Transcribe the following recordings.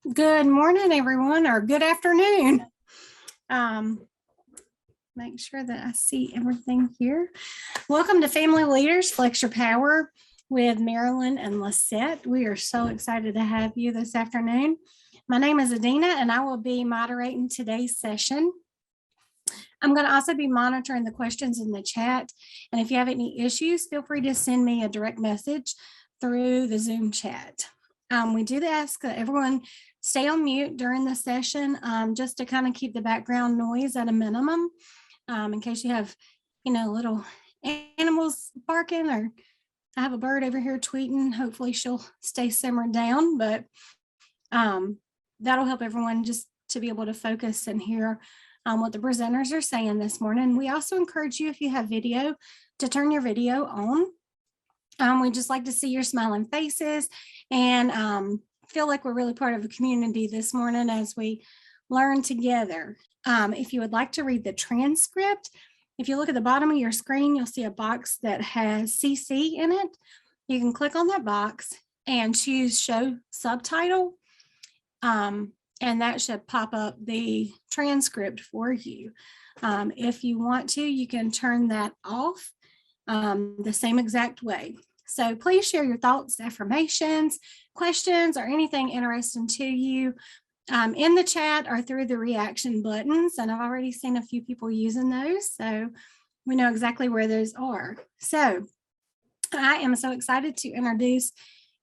Good morning, everyone, or good afternoon. Make sure that I see everything here. Welcome to Family Leaders Flex Your Power with Marilyn and Lissette. We are so excited to have you this afternoon. My name is Adina, and I will be moderating today's session. I'm going to also be monitoring the questions in the chat. And if you have any issues, feel free to send me a direct message through the Zoom chat. We do ask that everyone stay on mute during the session, just to kind of keep the background noise at a minimum, in case you have, little animals barking, or I have a bird over here tweeting. Hopefully she'll stay simmered down, but that'll help everyone just to be able to focus and hear what the presenters are saying this morning. We also encourage you, if you have video, to turn your video on. We just like to see your smiling faces and feel like we're really part of a community this morning as we learn together. If you would like to read the transcript, if you look at the bottom of your screen, you'll see a box that has CC in it. You can click on that box and choose Show Subtitle, and that should pop up the transcript for you. If you want to, you can turn that off the same exact way. So please share your thoughts, affirmations, questions, or anything interesting to you in the chat or through the reaction buttons. And I've already seen a few people using those, so we know exactly where those are. So I am so excited to introduce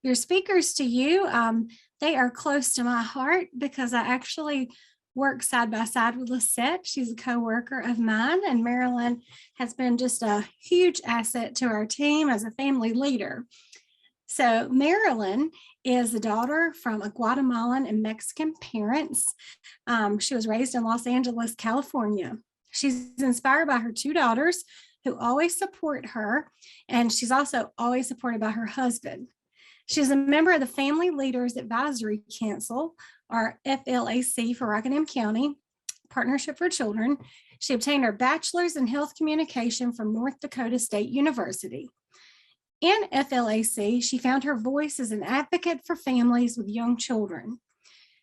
your speakers to you. They are close to my heart because I actually work side by side with Lissette. She's a co-worker of mine, and Marilyn has been just a huge asset to our team as a family leader. So Marilyn is the daughter from a Guatemalan and Mexican parents. She was raised in Los Angeles, California. She's inspired by her two daughters who always support her, and she's also always supported by her husband. She's a member of the Family Leaders Advisory Council, or FLAC, for Rockingham County Partnership for Children. She obtained her bachelor's in health communication from North Dakota State University. In FLAC, she found her voice as an advocate for families with young children.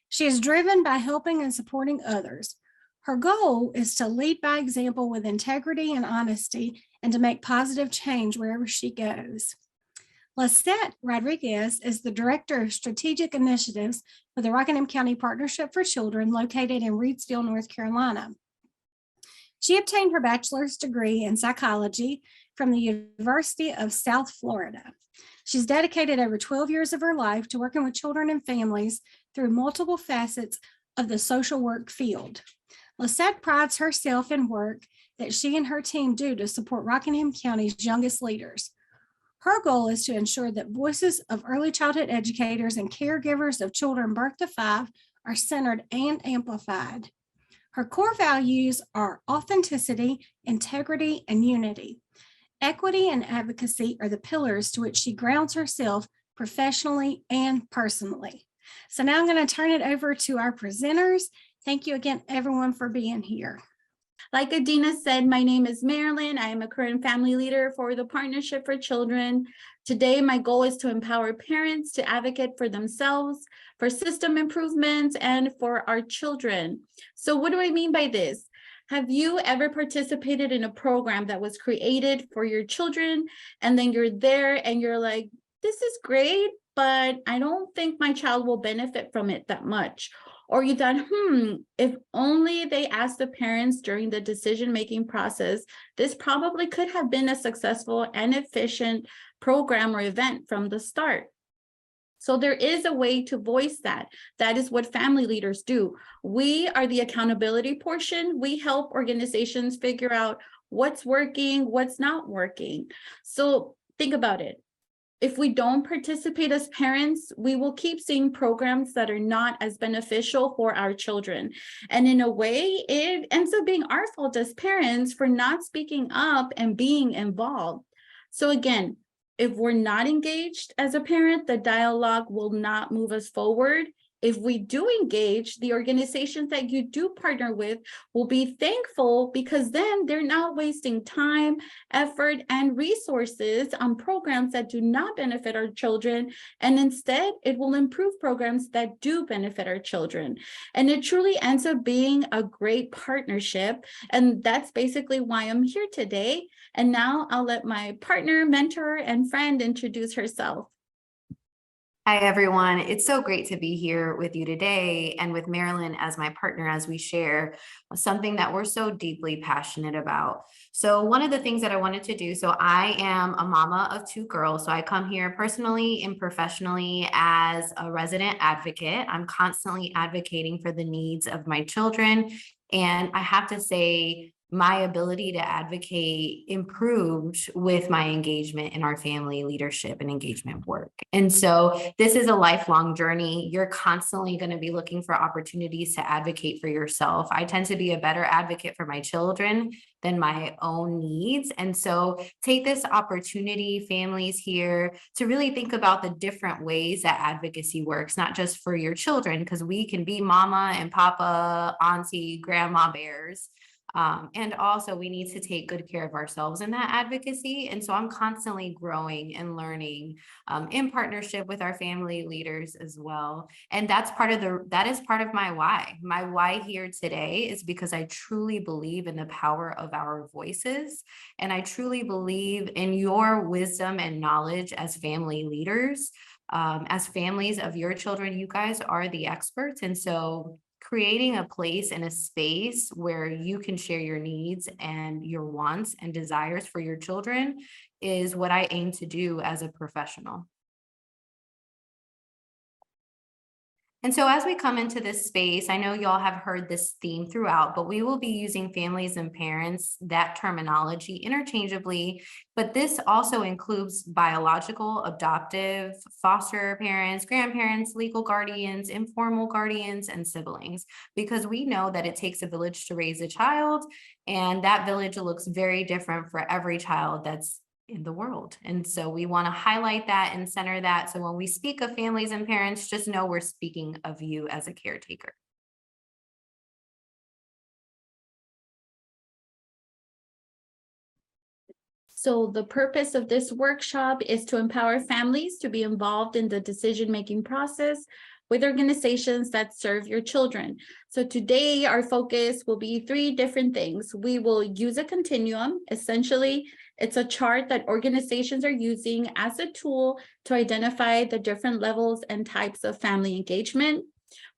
She is driven by helping and supporting others. Her goal is to lead by example with integrity and honesty, and to make positive change wherever she goes. Lissette Rodriguez is the Director of Strategic Initiatives for the Rockingham County Partnership for Children, located in Reidsville, North Carolina. She obtained her bachelor's degree in psychology from the University of South Florida. She's dedicated over 12 years of her life to working with children and families through multiple facets of the social work field. Lissette prides herself in work that she and her team do to support Rockingham County's youngest leaders. Her goal is to ensure that voices of early childhood educators and caregivers of children birth to 5 are centered and amplified. Her core values are authenticity, integrity, and unity. Equity and advocacy are the pillars to which she grounds herself professionally and personally. So now I'm going to turn it over to our presenters. Thank you again, everyone, for being here. Like Adina said, my name is Marilyn. I am a current family leader for the Partnership for Children. Today, my goal is to empower parents to advocate for themselves, for system improvements, and for our children. So what do I mean by this? Have you ever participated in a program that was created for your children, and then you're there and you're like, this is great, but I don't think my child will benefit from it that much? Or you thought, if only they asked the parents during the decision-making process, this probably could have been a successful and efficient program or event from the start. So there is a way to voice that. That is what family leaders do. We are the accountability portion. We help organizations figure out what's working, what's not working. So think about it. If we don't participate as parents, we will keep seeing programs that are not as beneficial for our children. And in a way, it ends up being our fault as parents for not speaking up and being involved. So again, if we're not engaged as a parent, the dialogue will not move us forward. if we do engage, the organizations that you do partner with will be thankful, because then they're not wasting time, effort, and resources on programs that do not benefit our children. And instead, it will improve programs that do benefit our children. And it truly ends up being a great partnership. And that's basically why I'm here today. And now I'll let my partner, mentor, and friend introduce herself. Hi, everyone. It's so great to be here with you today and with Marilyn as my partner as we share something that we're so deeply passionate about. So one of the things that I wanted to do, so I am a mama of 2 girls. So I come here personally and professionally as a resident advocate. I'm constantly advocating for the needs of my children. And I have to say, my ability to advocate improved with my engagement in our family leadership and engagement work. And so this is a lifelong journey. You're constantly going to be looking for opportunities to advocate for yourself. I tend to be a better advocate for my children than my own needs. And so take this opportunity, families here, to really think about the different ways that advocacy works, not just for your children, because we can be mama and papa, auntie, grandma bears. And also we need to take good care of ourselves in that advocacy. And so I'm constantly growing and learning in partnership with our family leaders as well. And that is part of my why. My why here today is because I truly believe in the power of our voices. And I truly believe in your wisdom and knowledge as family leaders, as families of your children. You guys are the experts. And so creating a place and a space where you can share your needs and your wants and desires for your children is what I aim to do as a professional. And so as we come into this space, I know y'all have heard this theme throughout, but we will be using families and parents, that terminology interchangeably, but this also includes biological, adoptive, foster parents, grandparents, legal guardians, informal guardians, and siblings, because we know that it takes a village to raise a child, and that village looks very different for every child that's in the world. And so we want to highlight that and center that. So when we speak of families and parents, just know we're speaking of you as a caretaker. So the purpose of this workshop is to empower families to be involved in the decision-making process with organizations that serve your children. So today our focus will be 3 different things. We will use a continuum. Essentially, it's a chart that organizations are using as a tool to identify the different levels and types of family engagement.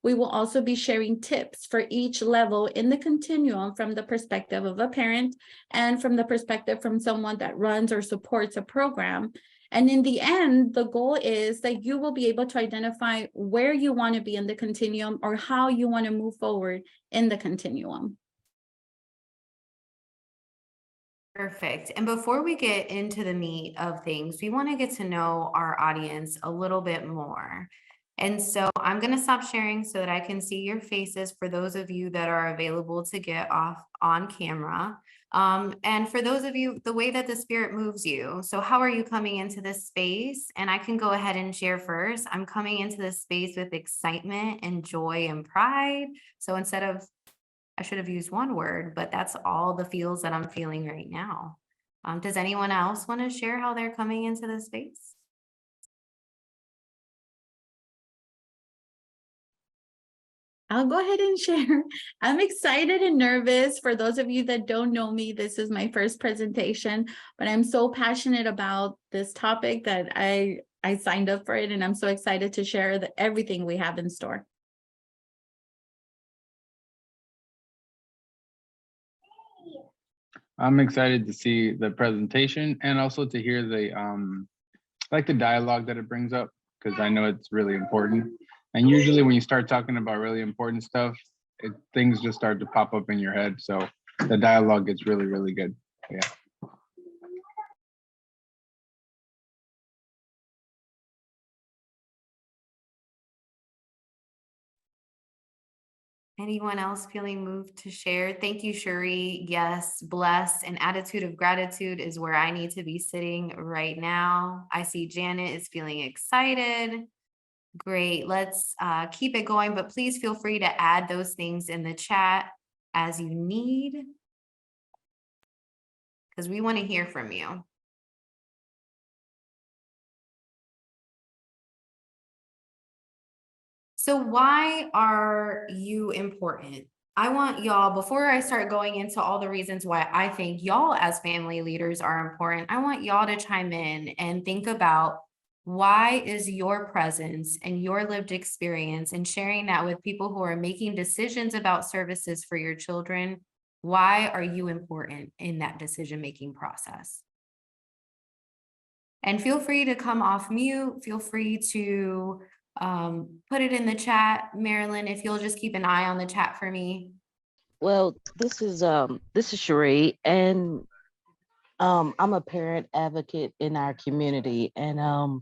We will also be sharing tips for each level in the continuum from the perspective of a parent and from the perspective from someone that runs or supports a program. And in the end, the goal is that you will be able to identify where you want to be in the continuum or how you want to move forward in the continuum. Perfect. And before we get into the meat of things, we want to get to know our audience a little bit more. And so I'm going to stop sharing so that I can see your faces for those of you that are available to get off on camera. And for those of you, the way that the spirit moves you. So how are you coming into this space? And I can go ahead and share first. I'm coming into this space with excitement and joy and pride. So instead of, I should have used one word, but that's all the feels that I'm feeling right now. Does anyone else want to share how they're coming into this space? I'll go ahead and share. I'm excited and nervous. For those of you that don't know me, this is my first presentation, but I'm so passionate about this topic that I signed up for it, and I'm so excited to share everything we have in store. I'm excited to see the presentation and also to hear the like the dialogue that it brings up, because I know it's really important. And usually when you start talking about really important stuff, things just start to pop up in your head. So the dialogue gets really, really good. Yeah. Anyone else feeling moved to share? Thank you, Shuri. Yes, blessed. An attitude of gratitude is where I need to be sitting right now. I see Janet is feeling excited. Great. Let's keep it going, but please feel free to add those things in the chat as you need, because we want to hear from you. So why are you important? I want y'all, before I start going into all the reasons why I think y'all as family leaders are important, I want y'all to chime in and think about, why is your presence and your lived experience and sharing that with people who are making decisions about services for your children, why are you important in that decision-making process? And feel free to come off mute. Feel free to put it in the chat. Marilyn, if you'll just keep an eye on the chat for me. Well, this is Cherie, and I'm a parent advocate in our community, and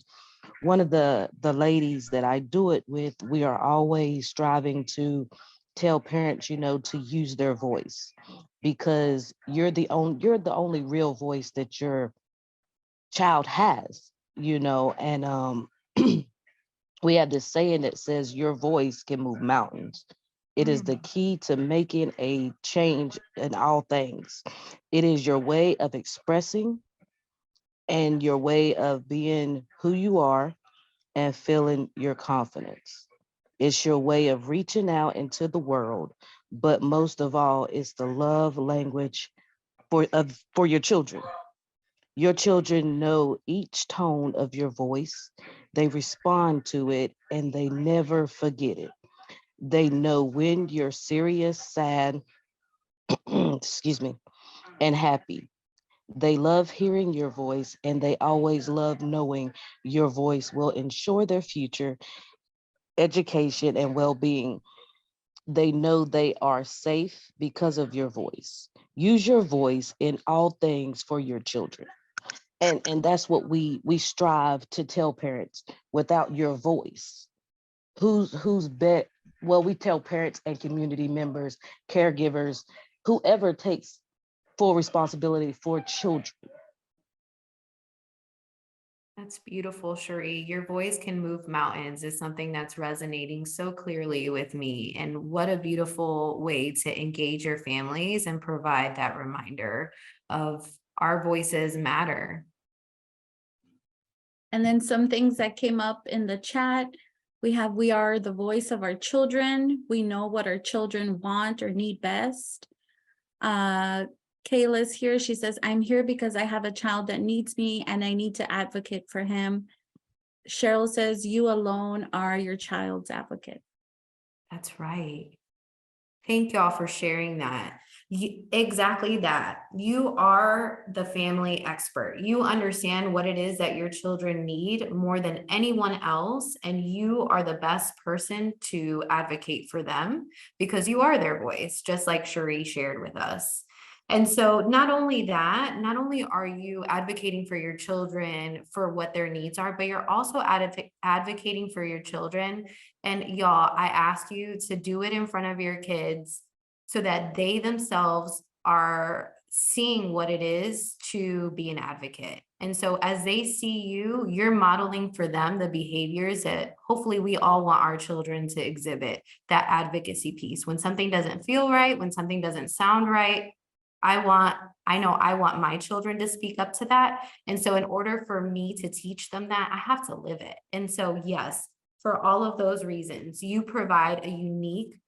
one of the ladies that I do it with, we are always striving to tell parents, to use their voice, because you're the only real voice that your child has, and we have this saying that says your voice can move mountains. It is the key to making a change in all things. It is your way of expressing and your way of being who you are and feeling your confidence. It's your way of reaching out into the world, but most of all, it's the love language for your children. Your children know each tone of your voice. They respond to it and they never forget it. They know when you're serious, sad, excuse me, and happy. They love hearing your voice, and they always love knowing your voice will ensure their future education and well-being. They know they are safe because of your voice. Use your voice in all things for your children. And that's what we strive to tell parents. Without your voice, who's bet well, we tell parents and community members, caregivers, whoever takes full responsibility for children. That's beautiful, Cherie. Your voice can move mountains is something that's resonating so clearly with me. And what a beautiful way to engage your families and provide that reminder of our voices matter. And then some things that came up in the chat. We are the voice of our children. We know what our children want or need best. Kayla's here. She says, I'm here because I have a child that needs me and I need to advocate for him. Cheryl says, you alone are your child's advocate. That's right. Thank y'all for sharing that. Exactly that. You are the family expert. You understand what it is that your children need more than anyone else, and you are the best person to advocate for them because you are their voice, just like Cherie shared with us. And so not only that, not only are you advocating for your children for what their needs are, but you're also advocating for your children. And y'all, I ask you to do it in front of your kids so that they themselves are seeing what it is to be an advocate. And so as they see you, you're modeling for them the behaviors that hopefully we all want our children to exhibit, that advocacy piece. When something doesn't feel right, when something doesn't sound right, I know I want my children to speak up to that. And so in order for me to teach them that, I have to live it. And so, yes, for all of those reasons, you provide a unique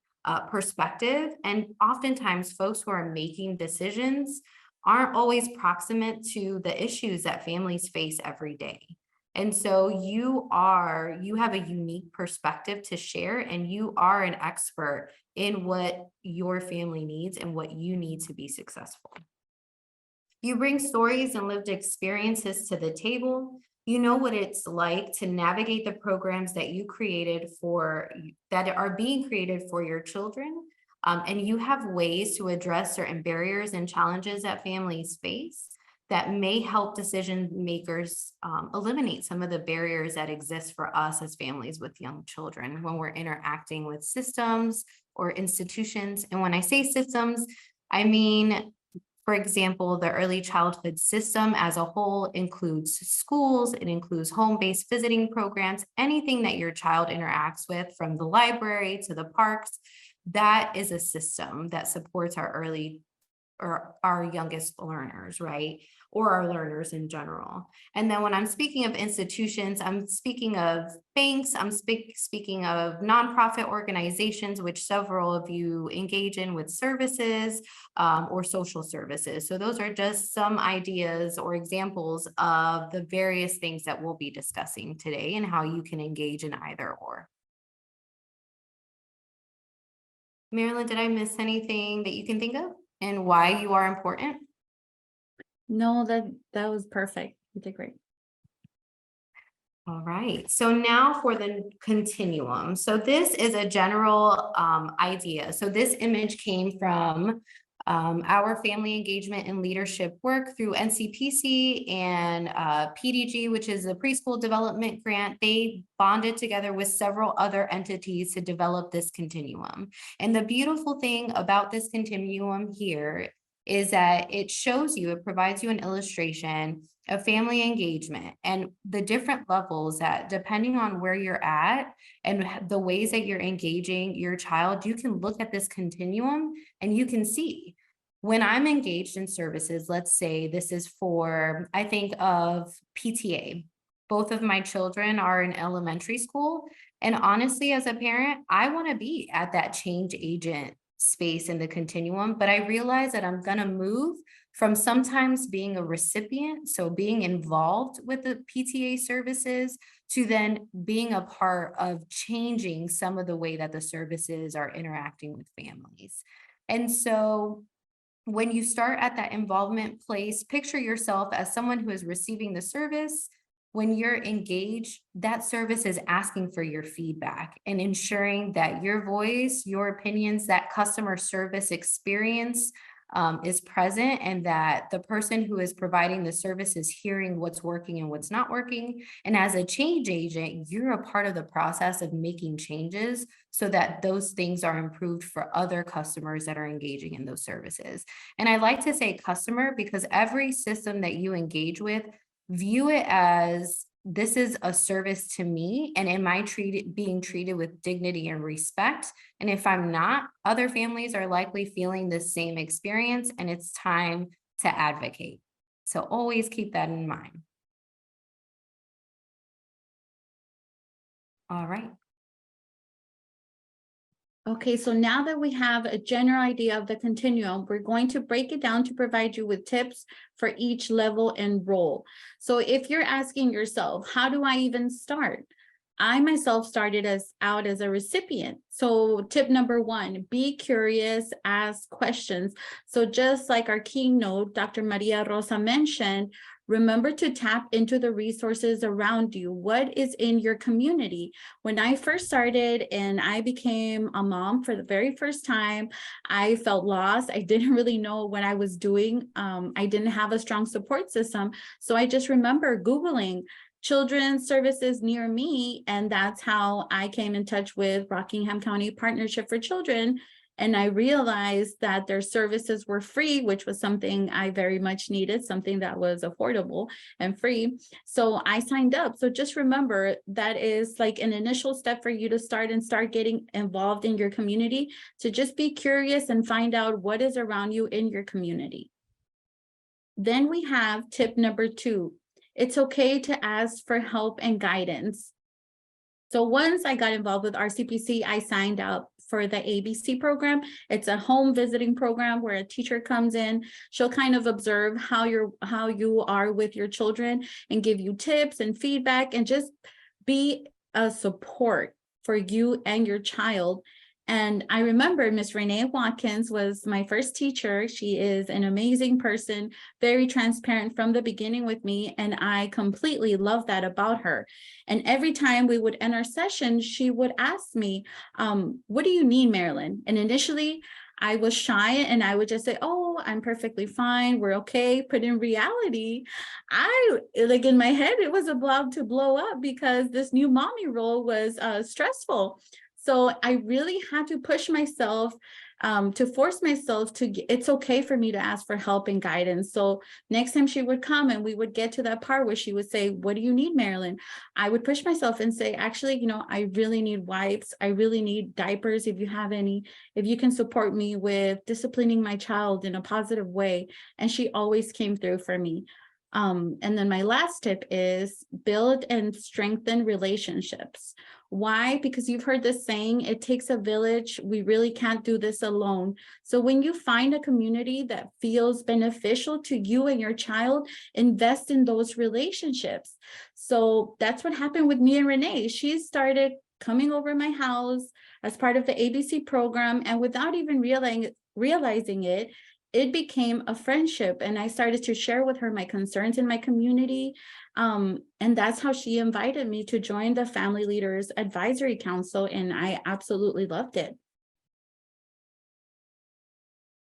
perspective. And oftentimes folks who are making decisions aren't always proximate to the issues that families face every day. And so you have a unique perspective to share, and you are an expert in what your family needs and what you need to be successful. You bring stories and lived experiences to the table. You know what it's like to navigate the programs that you created that are being created for your children. And you have ways to address certain barriers and challenges that families face that may help decision makers eliminate some of the barriers that exist for us as families with young children when we're interacting with systems or institutions. And when I say systems, I mean For example, the early childhood system as a whole includes schools, it includes home-based visiting programs, anything that your child interacts with, from the library to the parks. That is a system that supports our early or our youngest learners, right? Or our learners in general. And then when I'm speaking of institutions, I'm speaking of banks, I'm speaking of nonprofit organizations, which several of you engage in with services or social services. So those are just some ideas or examples of the various things that we'll be discussing today and how you can engage in either or. Marilyn, did I miss anything that you can think of and why you are important? No, that was perfect. You did great. All right, so now for the continuum. So this is a general idea. So this image came from our family engagement and leadership work through NCPC and PDG, which is a preschool development grant. They bonded together with several other entities to develop this continuum. And the beautiful thing about this continuum here is that it shows you, it provides you an illustration of family engagement and the different levels that, depending on where you're at and the ways that you're engaging your child, you can look at this continuum and you can see when I'm engaged in services. Let's say this is for, I think of PTA. Both of my children are in elementary school. And honestly, as a parent, I want to be at that change agent space in the continuum, but I realize that I'm going to move from sometimes being a recipient, so being involved with the PTA services, to then being a part of changing some of the way that the services are interacting with families. And so when you start at that involvement place, picture yourself as someone who is receiving the service. When you're engaged, that service is asking for your feedback and ensuring that your voice, your opinions, that customer service experience is present, and that the person who is providing the service is hearing what's working and what's not working. And as a change agent, you're a part of the process of making changes so that those things are improved for other customers that are engaging in those services. And I like to say customer because every system that you engage with, view it as, this is a service to me, and am I being treated with dignity and respect? And if I'm not, other families are likely feeling the same experience, and it's time to advocate. So always keep that in mind. All right. Okay, so now that we have a general idea of the continuum, we're going to break it down to provide you with tips for each level and role. So if you're asking yourself, how do I even start? I myself started out as a recipient. So tip number one, be curious, ask questions. So just like our keynote, Dr. Maria Rosa mentioned, remember to tap into the resources around you. What is in your community? When I first started and I became a mom for the very first time, I felt lost. I didn't really know what I was doing. I didn't have a strong support system. So I just remember Googling children's services near me. And that's how I came in touch with Rockingham County Partnership for Children. And I realized that their services were free, which was something I very much needed, something that was affordable and free. So I signed up. So just remember, that is like an initial step for you to start getting involved in your community, to just be curious and find out what is around you in your community. Then we have tip number 2. It's okay to ask for help and guidance. So once I got involved with RCPC, I signed up for the ABC program. It's a home visiting program where a teacher comes in. She'll kind of observe how you are with your children and give you tips and feedback and just be a support for you and your child. And I remember Miss Renee Watkins was my first teacher. She is an amazing person, very transparent from the beginning with me, and I completely love that about her. And every time we would end our session, she would ask me, what do you need, Marilyn? And initially, I was shy and I would just say, oh, I'm perfectly fine, we're okay. But in reality, in my head, it was about to blow up because this new mommy role was stressful. So I really had to push myself to force myself to, it's okay for me to ask for help and guidance. So next time she would come and we would get to that part where she would say, what do you need, Marilyn? I would push myself and say, actually, you know, I really need wipes. I really need diapers. If you have any, if you can support me with disciplining my child in a positive way. And she always came through for me. And then my last tip is build and strengthen relationships. Why? Because you've heard this saying, it takes a village. We really can't do this alone. So when you find a community that feels beneficial to you and your child, invest in those relationships. So that's what happened with me and Renee. She started coming over my house as part of the ABC program, and without even realizing it, it became a friendship, and I started to share with her my concerns in my community. And that's how she invited me to join the Family Leaders Advisory Council, and I absolutely loved it.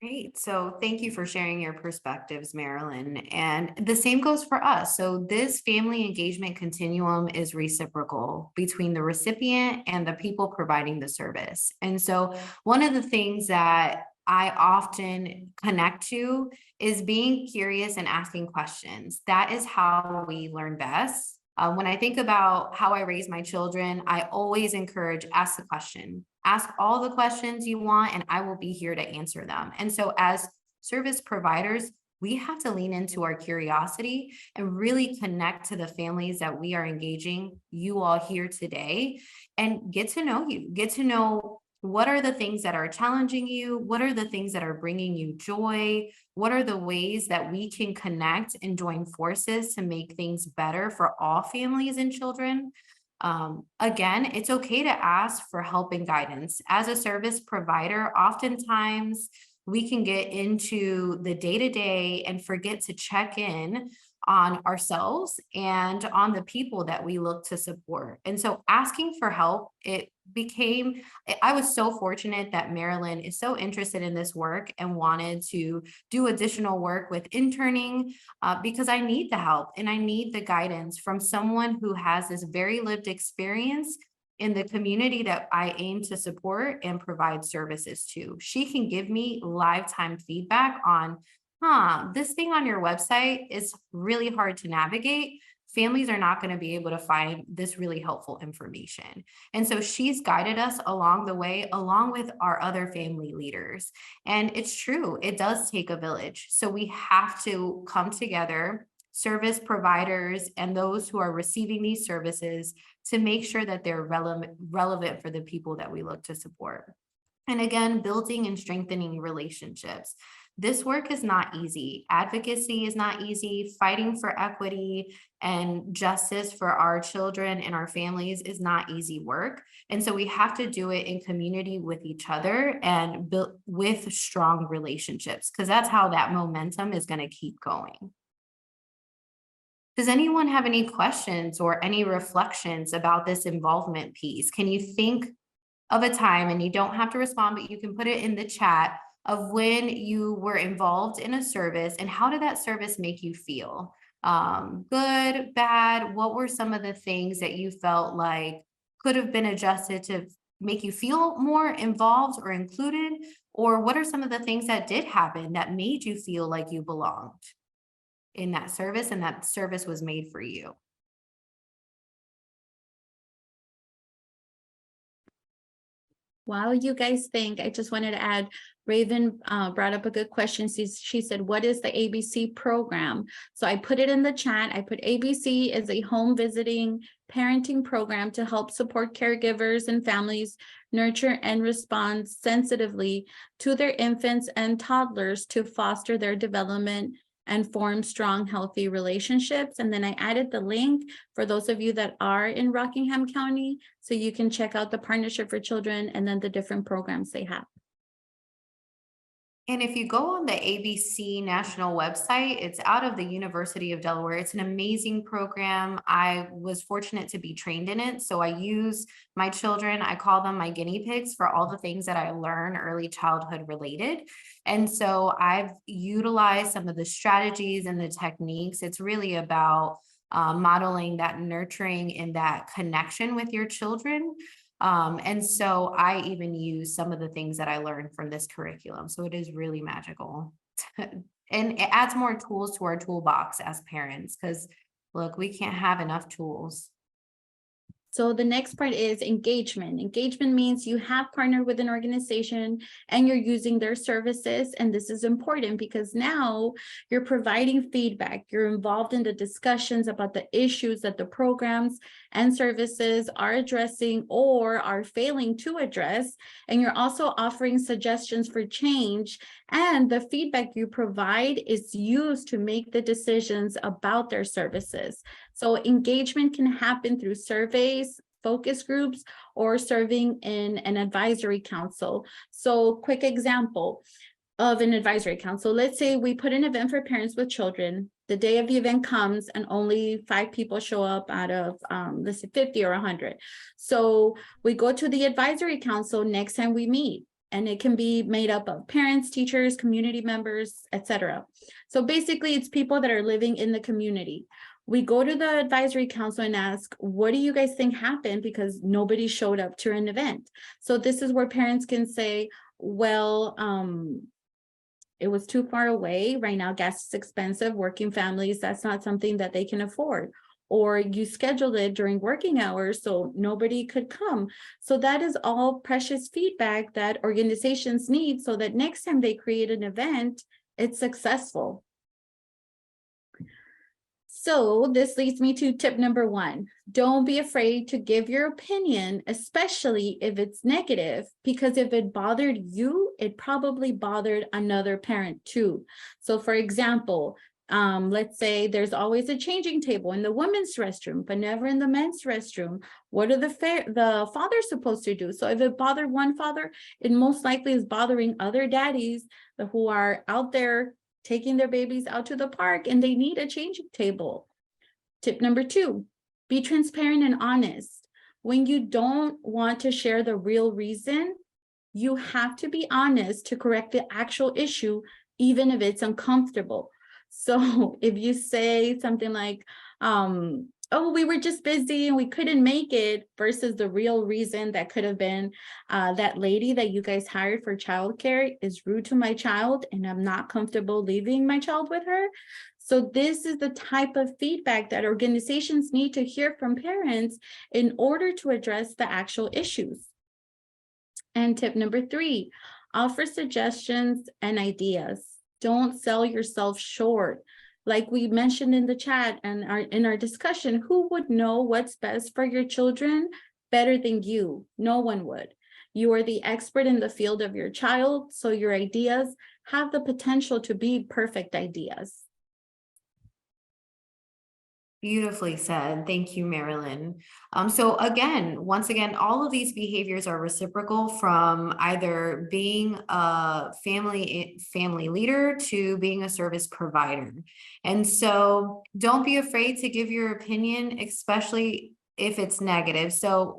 Great. So thank you for sharing your perspectives, Marilyn. And the same goes for us. So this family engagement continuum is reciprocal between the recipient and the people providing the service. And so one of the things that I often connect to is being curious and asking questions. That is how we learn best. When I think about how I raise my children, I always encourage, ask the question. Ask all the questions you want, and I will be here to answer them. And so as service providers, we have to lean into our curiosity and really connect to the families that we are engaging, you all here today, and get to know you, get to know what are the things that are challenging you? What are the things that are bringing you joy? What are the ways that we can connect and join forces to make things better for all families and children? Again, it's okay to ask for help and guidance. As a service provider, oftentimes we can get into the day-to-day and forget to check in on ourselves and on the people that we look to support. And so asking for help, I was so fortunate that Marilyn is so interested in this work and wanted to do additional work with interning because I need the help and I need the guidance from someone who has this very lived experience in the community that I aim to support and provide services to. She can give me lifetime feedback on, this thing on your website is really hard to navigate. Families are not going to be able to find this really helpful information. And so she's guided us along the way, along with our other family leaders. And it's true, it does take a village. So we have to come together, service providers and those who are receiving these services, to make sure that they're relevant for the people that we look to support. And again, building and strengthening relationships. This work is not easy. Advocacy is not easy. Fighting for equity and justice for our children and our families is not easy work. And so we have to do it in community with each other and build with strong relationships, because that's how that momentum is going to keep going. Does anyone have any questions or any reflections about this involvement piece? Can you think of a time, and you don't have to respond, but you can put it in the chat, of when you were involved in a service and how did that service make you feel? Good, bad? What were some of the things that you felt like could have been adjusted to make you feel more involved or included? Or what are some of the things that did happen that made you feel like you belonged in that service and that service was made for you? While you guys think, I just wanted to add, Raven brought up a good question. She said, what is the ABC program? So I put it in the chat. I put ABC as a home visiting parenting program to help support caregivers and families nurture and respond sensitively to their infants and toddlers to foster their development and form strong, healthy relationships. And then I added the link for those of you that are in Rockingham County, so you can check out the Partnership for Children and then the different programs they have. And if you go on the ABC national website, it's out of the University of Delaware. It's an amazing program. I was fortunate to be trained in it. So I use my children, I call them my guinea pigs for all the things that I learn early childhood related. And so I've utilized some of the strategies and the techniques. It's really about modeling that nurturing and that connection with your children. And so I even use some of the things that I learned from this curriculum. So it is really magical. And it adds more tools to our toolbox as parents, because look, we can't have enough tools. So the next part is engagement. Engagement means you have partnered with an organization and you're using their services. And this is important because now you're providing feedback. You're involved in the discussions about the issues that the programs and services are addressing or are failing to address. And you're also offering suggestions for change. And the feedback you provide is used to make the decisions about their services. So engagement can happen through surveys, focus groups, or serving in an advisory council. So quick example of an advisory council. Let's say we put an event for parents with children. The day of the event comes and only 5 people show up out of, let's say 50 or 100. So we go to the advisory council next time we meet. And it can be made up of parents, teachers, community members, etc. So basically, it's people that are living in the community. We go to the advisory council and ask, what do you guys think happened? Because nobody showed up to an event. So this is where parents can say, well, it was too far away. Right now, gas is expensive. Working families, that's not something that they can afford. Or you scheduled it during working hours, so nobody could come. So that is all precious feedback that organizations need so that next time they create an event, it's successful. So this leads me to tip number 1. Don't be afraid to give your opinion, especially if it's negative, because if it bothered you, it probably bothered another parent too. So for example, let's say there's always a changing table in the women's restroom, but never in the men's restroom. What are the fathers supposed to do? So if it bothered one father, it most likely is bothering other daddies who are out there taking their babies out to the park and they need a changing table. Tip number 2, be transparent and honest. When you don't want to share the real reason, you have to be honest to correct the actual issue, even if it's uncomfortable. So if you say something like, oh, we were just busy and we couldn't make it, versus the real reason that could have been that lady that you guys hired for childcare is rude to my child and I'm not comfortable leaving my child with her. So this is the type of feedback that organizations need to hear from parents in order to address the actual issues. And tip number 3, offer suggestions and ideas. Don't sell yourself short. Like we mentioned in the chat and in our discussion, who would know what's best for your children better than you? No one would. You are the expert in the field of your child, so your ideas have the potential to be perfect ideas. Beautifully said. Thank you, Marilyn. So again, once again, all of these behaviors are reciprocal from either being a family leader to being a service provider. And so don't be afraid to give your opinion, especially if it's negative. So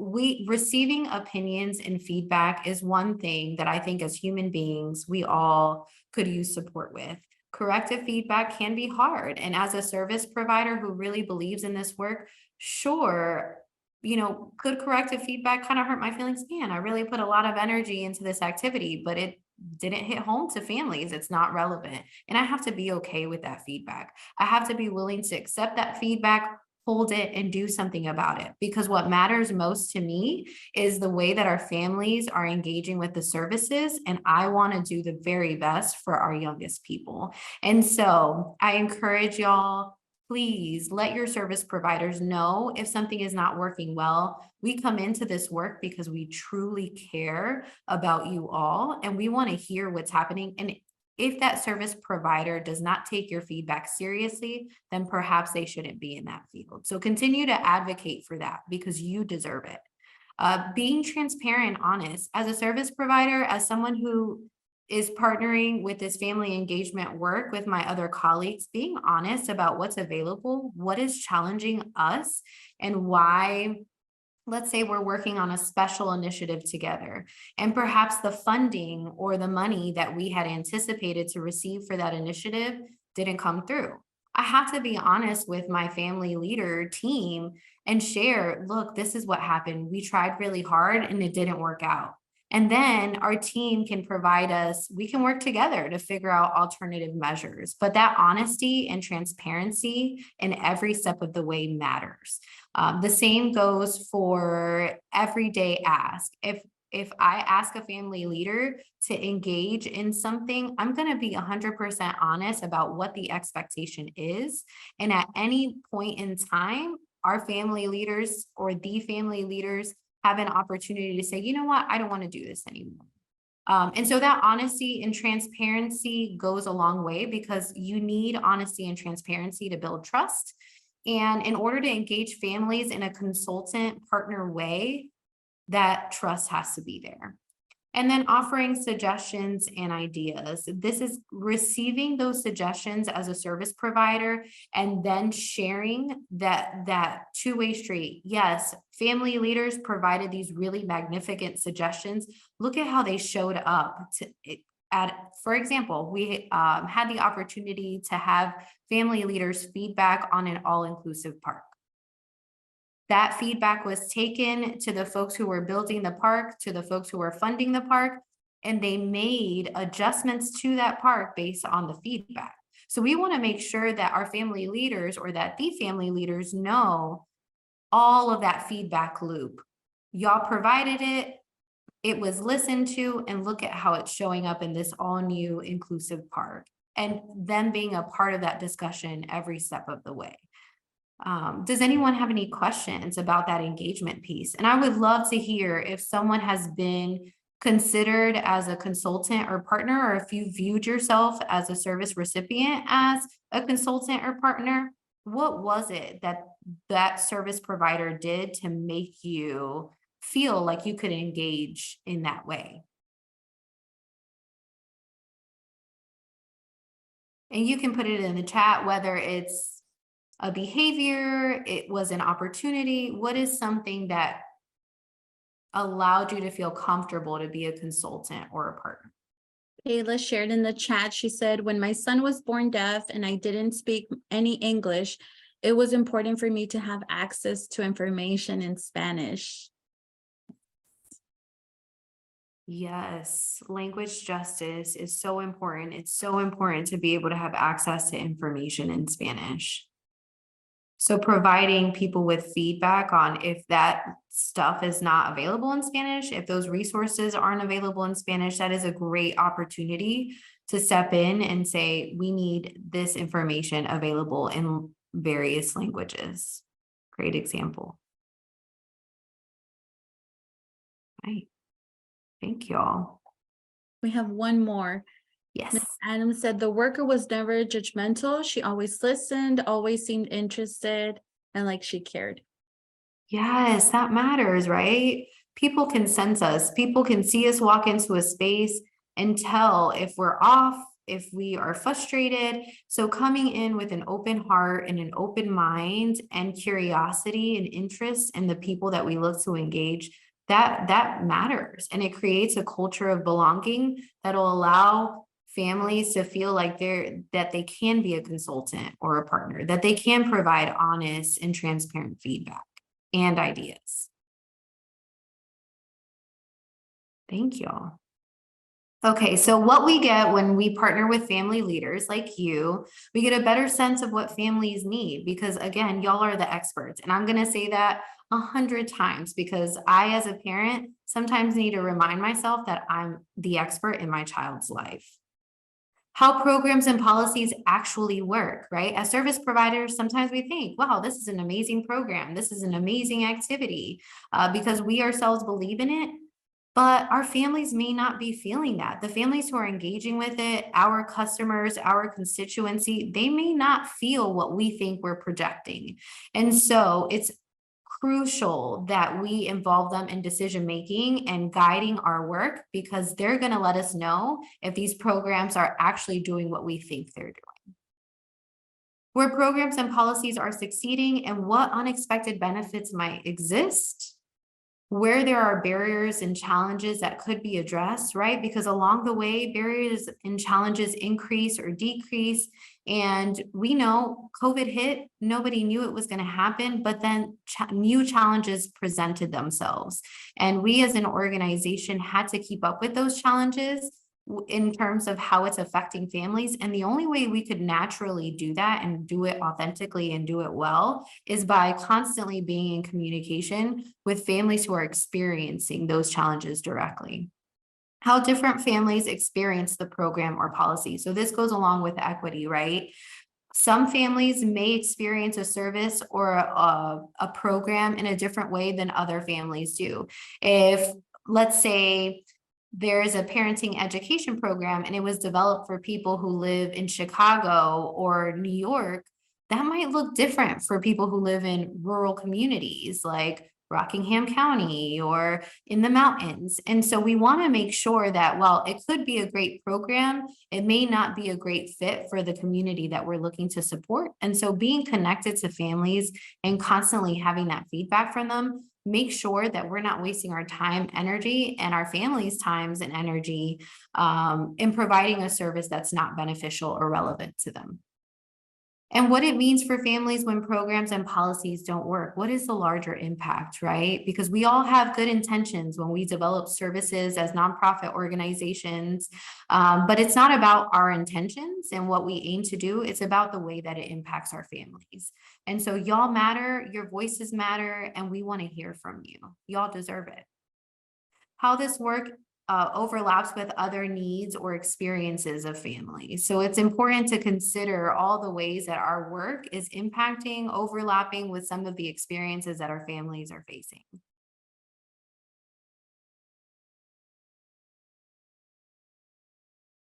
receiving opinions and feedback is one thing that I think as human beings, we all could use support with. Corrective feedback can be hard. And as a service provider who really believes in this work, sure, could corrective feedback kind of hurt my feelings? Man, I really put a lot of energy into this activity, but it didn't hit home to families. It's not relevant. And I have to be okay with that feedback. I have to be willing to accept that feedback, hold it, and do something about it. Because what matters most to me is the way that our families are engaging with the services. And I want to do the very best for our youngest people. And so I encourage y'all, please let your service providers know if something is not working well. We come into this work because we truly care about you all and we want to hear what's happening. And if that service provider does not take your feedback seriously, then perhaps they shouldn't be in that field. So continue to advocate for that because you deserve it. Being transparent, honest as a service provider, as someone who is partnering with this family engagement work with my other colleagues, being honest about what's available, what is challenging us, and why. Let's say we're working on a special initiative together, and perhaps the funding or the money that we had anticipated to receive for that initiative didn't come through. I have to be honest with my family leader team and share, look, this is what happened. We tried really hard and it didn't work out. And then our team can provide us, we can work together to figure out alternative measures. But that honesty and transparency in every step of the way matters. The same goes for everyday ask. If I ask a family leader to engage in something, I'm going to be 100% honest about what the expectation is. And at any point in time, our family leaders or the family leaders have an opportunity to say, you know what, I don't want to do this anymore. And so that honesty and transparency goes a long way, because you need honesty and transparency to build trust. And in order to engage families in a consultant partner way, that trust has to be there. And then offering suggestions and ideas. This is receiving those suggestions as a service provider and then sharing that two-way street. Yes, family leaders provided these really magnificent suggestions. Look at how they showed up for example, we had the opportunity to have family leaders feedback on an all-inclusive park. That feedback was taken to the folks who were building the park, to the folks who were funding the park, and they made adjustments to that park based on the feedback. So we want to make sure that our family leaders, or that the family leaders, know all of that feedback loop. Y'all provided it, it was listened to, and look at how it's showing up in this all new inclusive park, and them being a part of that discussion every step of the way. Does anyone have any questions about that engagement piece? And I would love to hear if someone has been considered as a consultant or partner, or if you viewed yourself as a service recipient as a consultant or partner. What was it that that service provider did to make you feel like you could engage in that way? And you can put it in the chat, whether it's a behavior, it was an opportunity. What is something that allowed you to feel comfortable to be a consultant or a partner? Kayla shared in the chat, she said, when my son was born deaf and I didn't speak any English, it was important for me to have access to information in Spanish. Yes, language justice is so important. It's so important to be able to have access to information in Spanish. So providing people with feedback on if that stuff is not available in Spanish, if those resources aren't available in Spanish, that is a great opportunity to step in and say, we need this information available in various languages. Great example. Right. Thank you all. We have one more. Yes. Ms. Adams said the worker was never judgmental. She always listened, always seemed interested, and like she cared. Yes, that matters, right? People can sense us. People can see us walk into a space and tell if we're off, if we are frustrated. So coming in with an open heart and an open mind and curiosity and interest in the people that we look to engage, that matters. And it creates a culture of belonging that'll allow families to feel like that they can be a consultant or a partner, that they can provide honest and transparent feedback and ideas. Thank you all. Okay, so what we get when we partner with family leaders like you, we get a better sense of what families need, because again, y'all are the experts. And I'm going to say that 100 times, because I, as a parent, sometimes need to remind myself that I'm the expert in my child's life. How programs and policies actually work, right? As service providers, sometimes we think, wow, this is an amazing program. This is an amazing activity because we ourselves believe in it. But our families may not be feeling that. The families who are engaging with it, our customers, our constituency, they may not feel what we think we're projecting. And so it's crucial that we involve them in decision-making and guiding our work, because they're going to let us know if these programs are actually doing what we think they're doing. Where programs and policies are succeeding and what unexpected benefits might exist. where there are barriers and challenges that could be addressed, right? Because along the way, barriers and challenges increase or decrease. And we know COVID hit, nobody knew it was going to happen, but then new challenges presented themselves. And we as an organization had to keep up with those challenges in terms of how it's affecting families. And the only way we could naturally do that and do it authentically and do it well is by constantly being in communication with families who are experiencing those challenges directly. How different families experience the program or policy. So this goes along with equity, right? Some families may experience a service or a program in a different way than other families do. If, let's say, there is a parenting education program and it was developed for people who live in Chicago or New York, that might look different for people who live in rural communities like Rockingham County or in the mountains. And so we want to make sure that while it could be a great program, it may not be a great fit for the community that we're looking to support. And so being connected to families and constantly having that feedback from them, make sure that we're not wasting our time, energy, and our families' times and energy in providing a service that's not beneficial or relevant to them. And what it means for families when programs and policies don't work. What is the larger impact, right? Because we all have good intentions when we develop services as nonprofit organizations, but it's not about our intentions and what we aim to do. It's about the way that it impacts our families. And so y'all matter, your voices matter, and we want to hear from you. Y'all deserve it. How this work overlaps with other needs or experiences of families. So it's important to consider all the ways that our work is impacting, overlapping with some of the experiences that our families are facing.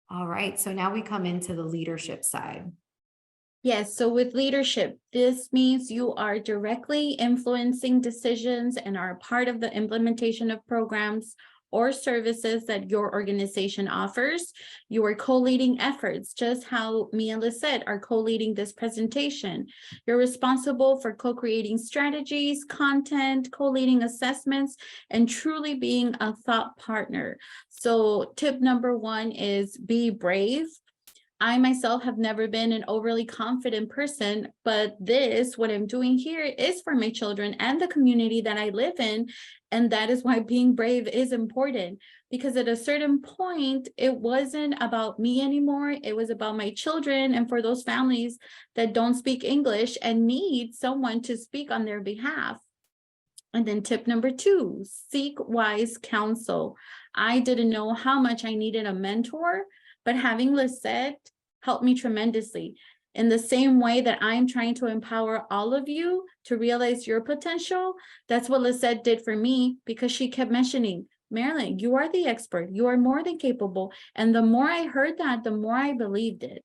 All right, so now we come into the leadership side. Yes, so with leadership, this means you are directly influencing decisions and are part of the implementation of programs or services that your organization offers. You are co-leading efforts, just how me and Lissette are co-leading this presentation. You're responsible for co-creating strategies, content, co-leading assessments, and truly being a thought partner. So tip number 1 is be brave. I myself have never been an overly confident person, but what I'm doing here is for my children and the community that I live in. And that is why being brave is important, because at a certain point, it wasn't about me anymore. It was about my children and for those families that don't speak English and need someone to speak on their behalf. And then tip number 2, seek wise counsel. I didn't know how much I needed a mentor, but having Lissette helped me tremendously. In the same way that I'm trying to empower all of you to realize your potential, that's what Lissette did for me, because she kept mentioning, Marilyn, you are the expert. You are more than capable. And the more I heard that, the more I believed it.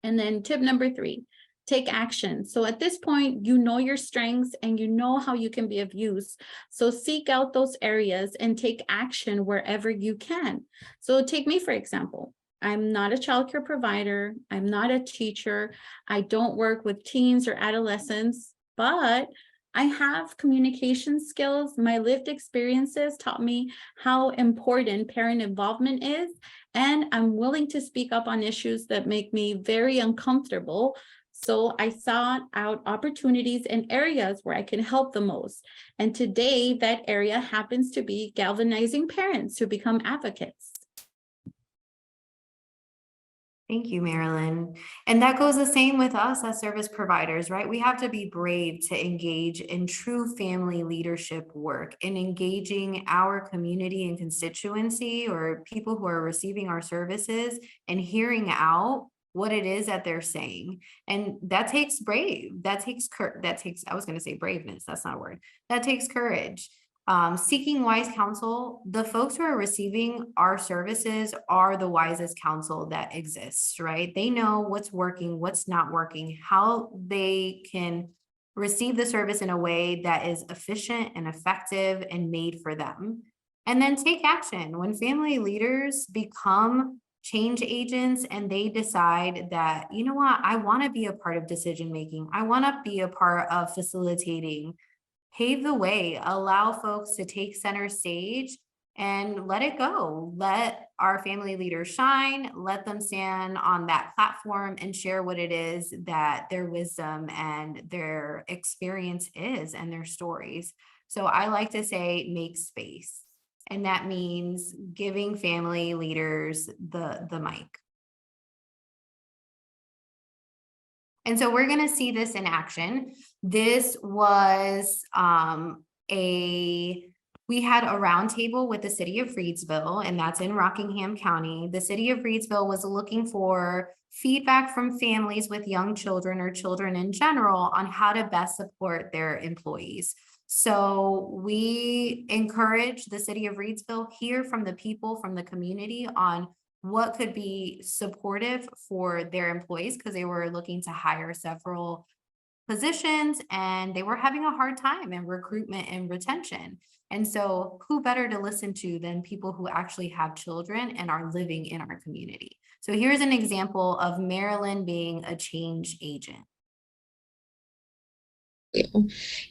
And then tip number 3, take action. So at this point, you know your strengths and you know how you can be of use. So seek out those areas and take action wherever you can. So take me, for example. I'm not a childcare provider. I'm not a teacher. I don't work with teens or adolescents, but I have communication skills. My lived experiences taught me how important parent involvement is, and I'm willing to speak up on issues that make me very uncomfortable. So I sought out opportunities in areas where I can help the most. And today, that area happens to be galvanizing parents to become advocates. Thank you, Marilyn. And that goes the same with us as service providers, right? We have to be brave to engage in true family leadership work, in engaging our community and constituency or people who are receiving our services and hearing out what it is that they're saying. And that takes I was going to say braveness. That's not a word. That takes courage. Seeking wise counsel, the folks who are receiving our services are the wisest counsel that exists, right? They know what's working, what's not working, how they can receive the service in a way that is efficient and effective and made for them. And then take action. When family leaders become change agents and they decide that, you know what, I want to be a part of decision making, I want to be a part of facilitating pave the way, allow folks to take center stage and let it go. Let our family leaders shine, let them stand on that platform and share what it is that their wisdom and their experience is and their stories. So I like to say, make space. And that means giving family leaders the mic. And so we're going to see this in action. This was we had a roundtable with the city of Reidsville, and that's in Rockingham County. The city of Reidsville was looking for feedback from families with young children or children in general on how to best support their employees. So we encourage the city of Reidsville, hear from the people, from the community on what could be supportive for their employees, because they were looking to hire several positions and they were having a hard time in recruitment and retention. And so who better to listen to than people who actually have children and are living in our community? So here's an example of Marilyn being a change agent.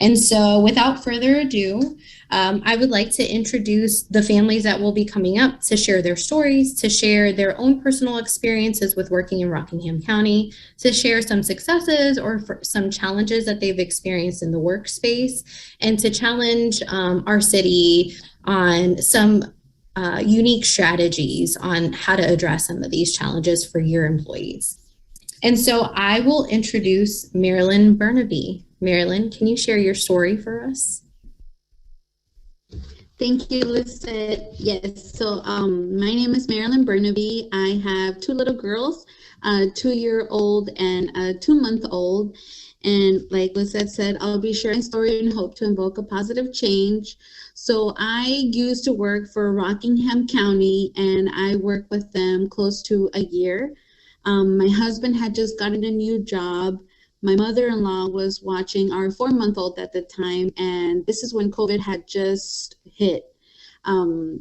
And so without further ado, I would like to introduce the families that will be coming up to share their stories, to share their own personal experiences with working in Rockingham County, to share some successes or some challenges that they've experienced in the workspace, and to challenge our city on some unique strategies on how to address some of these challenges for your employees. And so I will introduce Marilyn Bernabe. Marilyn, can you share your story for us? Thank you, Lissette. Yes, so my name is Marilyn Bernabe. I have two little girls, a 2-year-old and a 2-month-old. And like Lissette said, I'll be sharing a story and hope to invoke a positive change. So I used to work for Rockingham County, and I worked with them close to a year. My husband had just gotten a new job. My mother-in-law was watching our 4-month-old at the time, and this is when COVID had just hit. My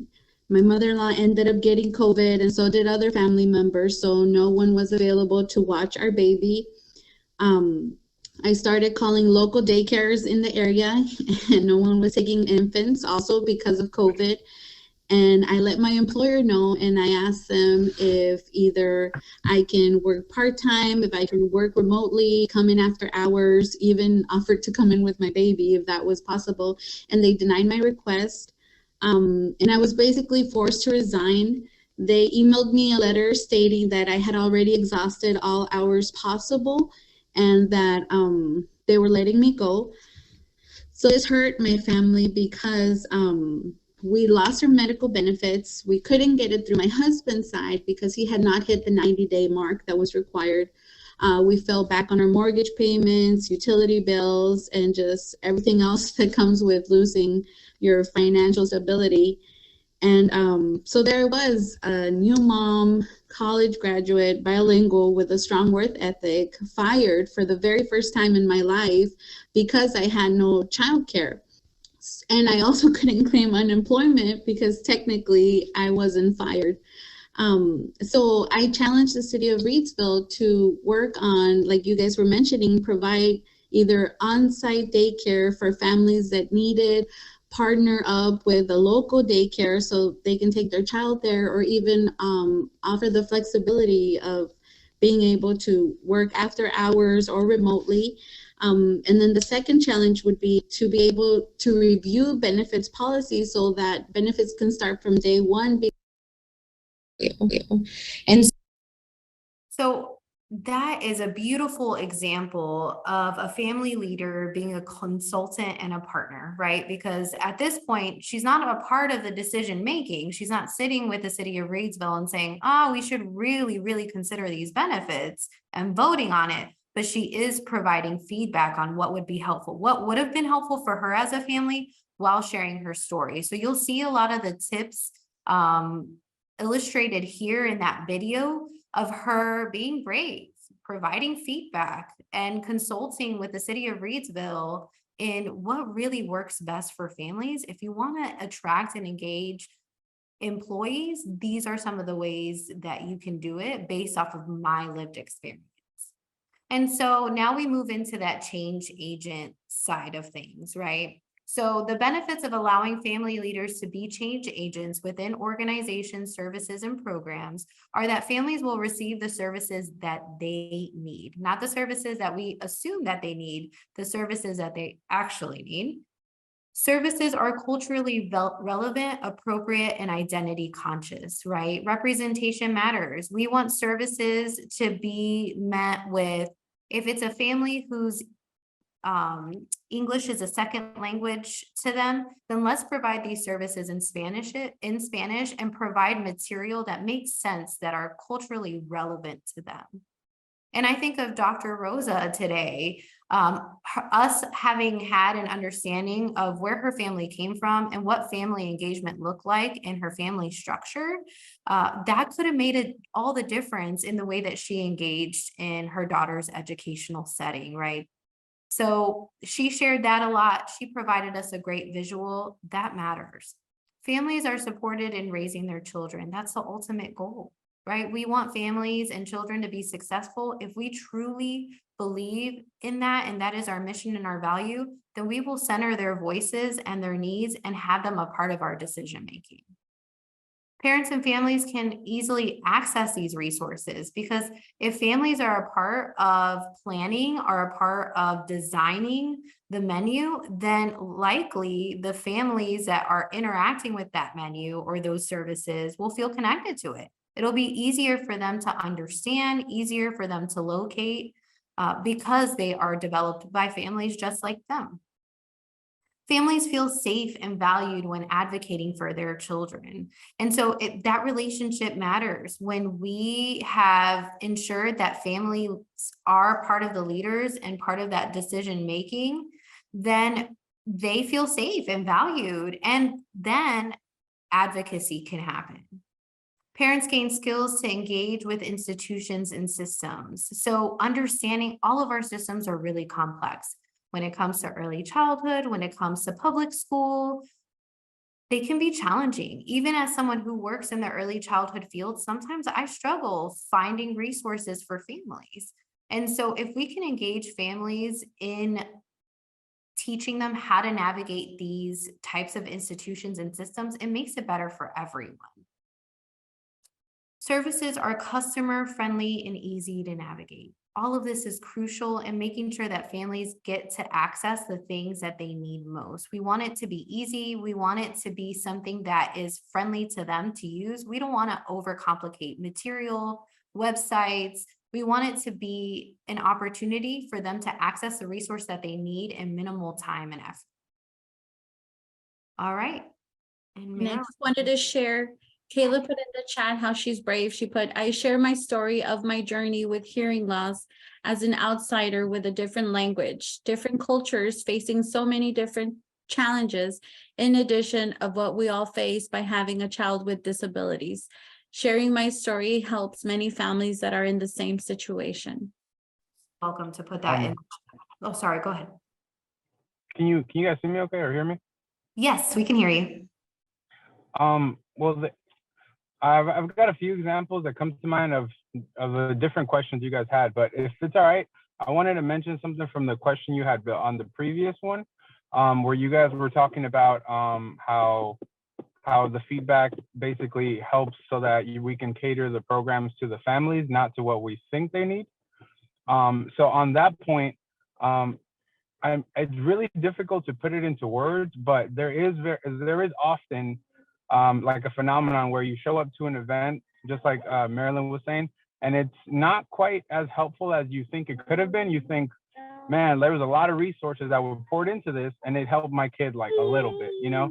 mother-in-law ended up getting COVID, and so did other family members, so no one was available to watch our baby. I started calling local daycares in the area, and no one was taking infants, also because of COVID. And I let my employer know, and I asked them if either I can work part-time, if I can work remotely, come in after hours, even offered to come in with my baby if that was possible. And they denied my request. And I was basically forced to resign. They emailed me a letter stating that I had already exhausted all hours possible and that they were letting me go. So this hurt my family because we lost our medical benefits. We couldn't get it through my husband's side because he had not hit the 90-day mark that was required. We fell back on our mortgage payments, utility bills, and just everything else that comes with losing your financial stability. And so there was a new mom, college graduate, bilingual with a strong work ethic, fired for the very first time in my life because I had no childcare. And I also couldn't claim unemployment because technically I wasn't fired. So I challenged the city of Reidsville to work on, like you guys were mentioning, provide either on-site daycare for families that need it, partner up with a local daycare so they can take their child there, or even offer the flexibility of being able to work after hours or remotely. And then the second challenge would be to be able to review benefits policy so that benefits can start from day one. And so that is a beautiful example of a family leader being a consultant and a partner, right? Because at this point, she's not a part of the decision making. She's not sitting with the city of Reidsville and saying, oh, we should really, really consider these benefits and voting on it. But she is providing feedback on what would be helpful, what would have been helpful for her as a family while sharing her story. So you'll see a lot of the tips illustrated here in that video of her being brave, providing feedback, and consulting with the city of Reidsville in what really works best for families. If you want to attract and engage employees, these are some of the ways that you can do it based off of my lived experience. And so now we move into that change agent side of things, right? So the benefits of allowing family leaders to be change agents within organizations, services, and programs are that families will receive the services that they need, not the services that we assume that they need, the services that they actually need. Services are culturally relevant, appropriate, and identity conscious, right? Representation matters. We want services to be met with, if it's a family whose English is a second language to them, then let's provide these services in Spanish and provide material that makes sense, that are culturally relevant to them. And I think of Dr. Rosa today, us having had an understanding of where her family came from and what family engagement looked like in her family structure, that could have made all the difference in the way that she engaged in her daughter's educational setting, right? So she shared that a lot. She provided us a great visual. That matters. Families are supported in raising their children. That's the ultimate goal, right? We want families and children to be successful. If we truly believe in that, and that is our mission and our value, then we will center their voices and their needs and have them a part of our decision-making. Parents and families can easily access these resources, because if families are a part of planning or a part of designing the menu, then likely the families that are interacting with that menu or those services will feel connected to it. It'll be easier for them to understand, easier for them to locate, because they are developed by families just like them. Families feel safe and valued when advocating for their children. And so that relationship matters. When we have ensured that families are part of the leaders and part of that decision-making, then they feel safe and valued, and then advocacy can happen. Parents gain skills to engage with institutions and systems. So understanding all of our systems are really complex. When it comes to early childhood, when it comes to public school, they can be challenging. Even as someone who works in the early childhood field, sometimes I struggle finding resources for families. And so if we can engage families in teaching them how to navigate these types of institutions and systems, it makes it better for everyone. Services are customer friendly and easy to navigate. All of this is crucial in making sure that families get to access the things that they need most. We want it to be easy. We want it to be something that is friendly to them to use. We don't want to overcomplicate material, websites. We want it to be an opportunity for them to access the resource that they need in minimal time and effort. All right. And I just wanted to share, Kayla put in the chat how she's brave. She put, I share my story of my journey with hearing loss as an outsider with a different language, different cultures, facing so many different challenges, in addition of what we all face by having a child with disabilities. Sharing my story helps many families that are in the same situation. Welcome to put that in. Oh, sorry, go ahead. Can you guys see me okay or hear me? Yes, we can hear you. Well, I've got a few examples that come to mind of the different questions you guys had, but if it's all right, I wanted to mention something from the question you had on the previous one, where you guys were talking about how the feedback basically helps so that we can cater the programs to the families, not to what we think they need. So on that point, it's really difficult to put it into words, but there is often like a phenomenon where you show up to an event, just like Marilyn was saying, and it's not quite as helpful as you think it could have been. You think, man, there was a lot of resources that were poured into this, and it helped my kid like a little bit, you know?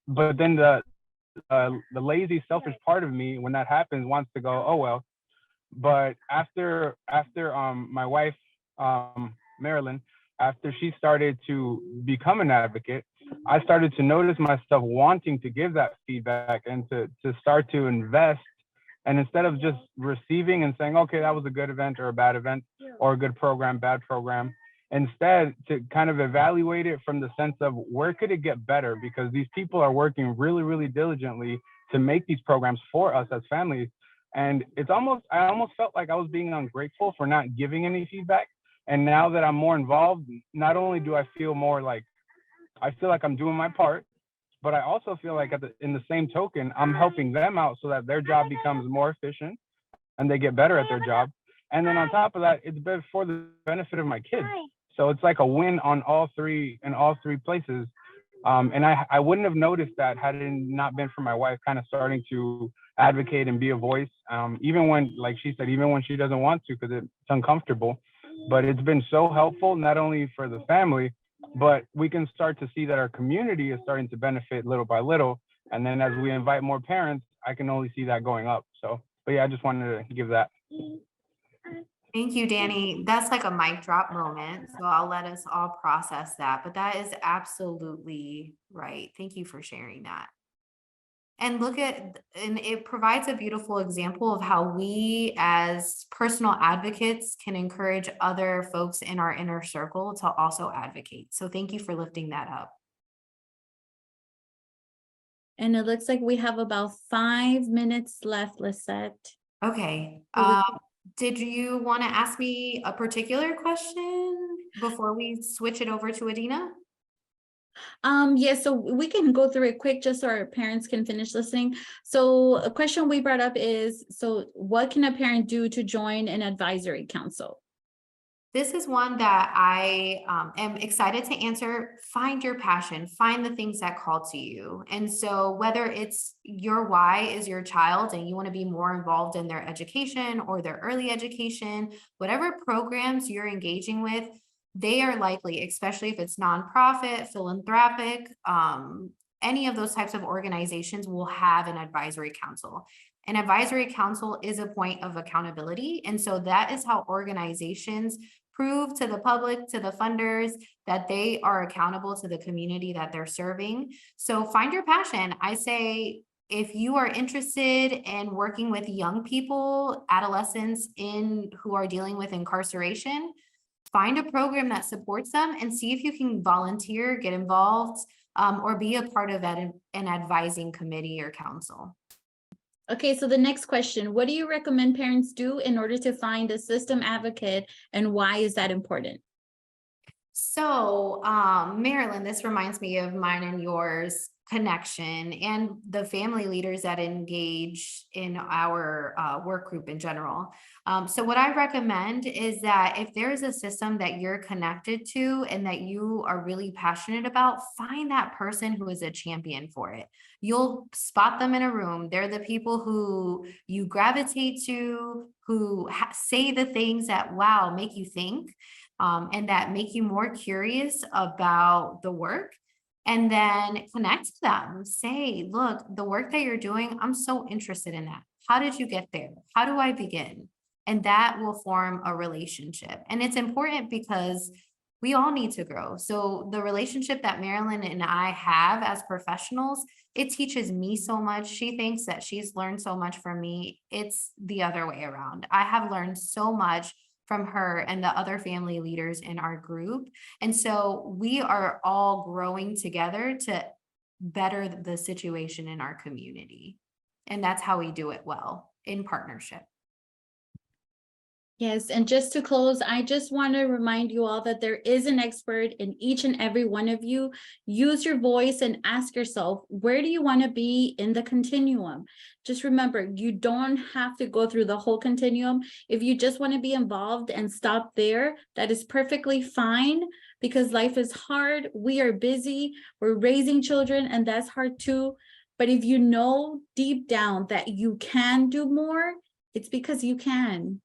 But then the lazy, selfish part of me, when that happens, wants to go, oh well. But after my wife, Marilyn, after she started to become an advocate, I started to notice myself wanting to give that feedback and to start to invest. And instead of just receiving and saying, okay, that was a good event or a bad event, or a good program, bad program, instead to kind of evaluate it from the sense of where could it get better? Because these people are working really, really diligently to make these programs for us as families. And I almost felt like I was being ungrateful for not giving any feedback. And now that I'm more involved, not only do I feel more like I feel like I'm doing my part, but I also feel like in the same token, I'm helping them out so that their job becomes more efficient and they get better at their job. And then on top of that, it's been for the benefit of my kids. So it's like a win on all three places. And I wouldn't have noticed that had it not been for my wife kind of starting to advocate and be a voice, even when, like she said, even when she doesn't want to because it's uncomfortable. But it's been so helpful, not only for the family, but we can start to see that our community is starting to benefit little by little. And then as we invite more parents, I can only see that going up. So, but yeah, I just wanted to give that. Thank you, Danny. That's like a mic drop moment. So I'll let us all process that, but that is absolutely right. Thank you for sharing that. And and it provides a beautiful example of how we as personal advocates can encourage other folks in our inner circle to also advocate. So thank you for lifting that up. And it looks like we have about 5 minutes left, Lissette. Okay. Did you want to ask me a particular question before we switch it over to Adina? Yeah, so we can go through it quick just so our parents can finish listening. So a question we brought up is, so what can a parent do to join an advisory council? This is one that I am excited to answer. Find your passion, find the things that call to you. And so whether it's your why is your child and you want to be more involved in their education or their early education, whatever programs you're engaging with, they are likely, especially if it's nonprofit, philanthropic, any of those types of organizations will have an advisory council. An advisory council is a point of accountability. And so that is how organizations prove to the public, to the funders, that they are accountable to the community that they're serving. So find your passion. I say, if you are interested in working with young people, adolescents who are dealing with incarceration, find a program that supports them and see if you can volunteer, get involved, or be a part of an advising committee or council. Okay, so the next question, what do you recommend parents do in order to find a system advocate, and why is that important? So, Marilyn, this reminds me of mine and yours connection and the family leaders that engage in our work group in general. So what I recommend is that if there is a system that you're connected to and that you are really passionate about, find that person who is a champion for it. You'll spot them in a room. They're the people who you gravitate to, who say the things that, wow, make you think, and that make you more curious about the work. And then connect to them, say, look, the work that you're doing, I'm so interested in that. How did you get there? How do I begin? And that will form a relationship. And it's important because we all need to grow. So the relationship that Marilyn and I have as professionals, it teaches me so much. She thinks that she's learned so much from me. It's the other way around. I have learned so much from her and the other family leaders in our group. And so we are all growing together to better the situation in our community. And that's how we do it well, in partnership. Yes, and just to close, I just want to remind you all that there is an expert in each and every one of you. Use your voice and ask yourself, where do you want to be in the continuum? Just remember, you don't have to go through the whole continuum. If you just want to be involved and stop there, that is perfectly fine, because life is hard. We are busy. We're raising children, and that's hard too. But if you know deep down that you can do more, it's because you can.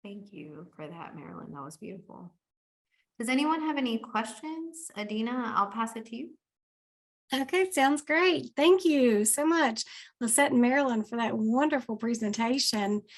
Thank you for that, Marilyn. That was beautiful. Does anyone have any questions? Adina, I'll pass it to you. Okay, sounds great. Thank you so much, Lissette and Marilyn, for that wonderful presentation.